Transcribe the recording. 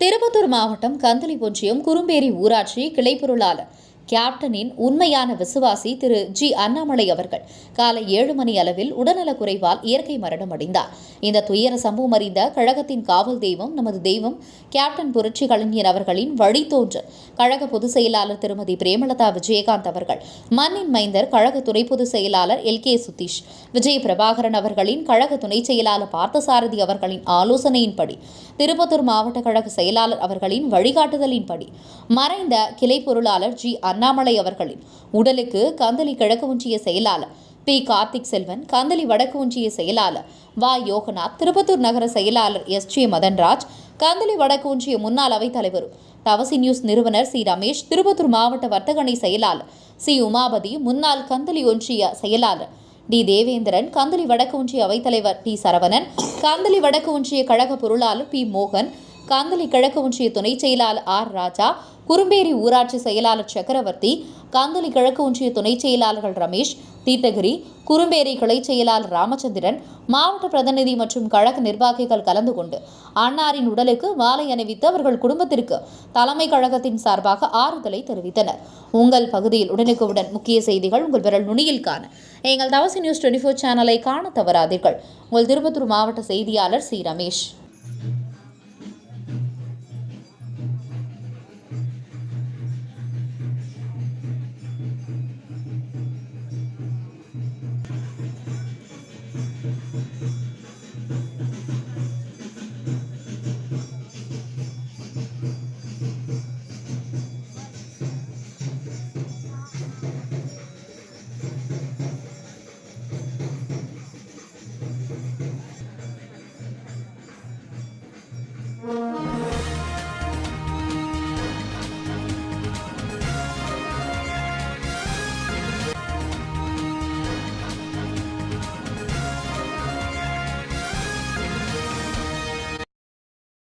திருப்பத்தூர் மாவட்டம் கந்தளி ஒன்றியம் குறும்பேரி ஊராட்சி கிளை பொருளாளர் கேப்டனின் உண்மையான விசுவாசி திரு ஜி அண்ணாமலை அவர்கள் காலை 7 மணி அளவில் உடல்நலக்குறைவால் இயற்கை மரணம் அடைந்தார். இந்த துயர சம்பவம் அறிந்த கழகத்தின் காவல் தெய்வம் நமது தெய்வம் கேப்டன் புரட்சி கலைஞர் அவர்களின் வழித்தோன்றல் கழக பொதுச் செயலாளர் திருமதி பிரேமலதா விஜயகாந்த் அவர்கள், மண்ணின் மைந்தர் கழக துணை பொதுச் செயலாளர் LK சுதீஷ், விஜய் பிரபாகரன் அவர்களின் கழக துணை செயலாளர் பார்த்தசாரதி அவர்களின் ஆலோசனையின்படி, திருப்பத்தூர் மாவட்ட கழக செயலாளர் அவர்களின் வழிகாட்டுதலின்படி மறைந்த கிளை பொருளாளர் ஜி அண்ணாமலை அவர்களின் உடலுக்கு கந்தளி கிழக்கு ஒன்றிய செயலாளர் பி கார்த்திக் செல்வன், கந்தளி வடக்கு ஒன்றிய செயலாளர் வா யோகநாத், திருப்பத்தூர் நகர செயலாளர் SJ மதன்ராஜ், கந்தளி வடக்கு ஒன்றிய முன்னாள் அவைத் தலைவரும் தவசி நியூஸ் நிறுவனர் சி ரமேஷ், திருப்பத்தூர் மாவட்ட வர்த்தகணை செயலாளர் சி உமாபதி, முன்னாள் கந்தளி ஒன்றிய செயலாளர் டி தேவேந்திரன், கந்தளி வடக்கு ஒன்றிய அவைத்தலைவர் டி சரவணன், கந்தளி வடக்கு ஒன்றிய கழக பொருளாளர் பி மோகன், கந்தளி கிழக்கு ஒன்றிய துணை செயலாளர் ஆர் ராஜா, குறும்பேரி ஊராட்சி செயலாளர் சக்கரவர்த்தி, கந்தளி கிழக்கு ஒன்றிய துணை செயலாளர்கள் ரமேஷ், தீர்த்தகிரி, குறும்பேரி கிளை செயலாளர் ராமச்சந்திரன், மாவட்ட பிரதிநிதி மற்றும் கழக நிர்வாகிகள் கலந்து கொண்டு அன்னாரின் உடலுக்கு மாலை அணிவித்து அவர்கள் குடும்பத்திற்கு தலைமை கழகத்தின் சார்பாக ஆறுதலை தெரிவித்தனர். உங்கள் பகுதியில் உடனுக்குடன் முக்கிய செய்திகள் உங்கள் விரல் நுனியில் காண எங்கள் தவசி நியூஸ் 24 சேனலை காண தவறாதீர்கள். உங்கள் திருப்பத்தூர் மாவட்ட செய்தியாளர் சி ரமேஷ்.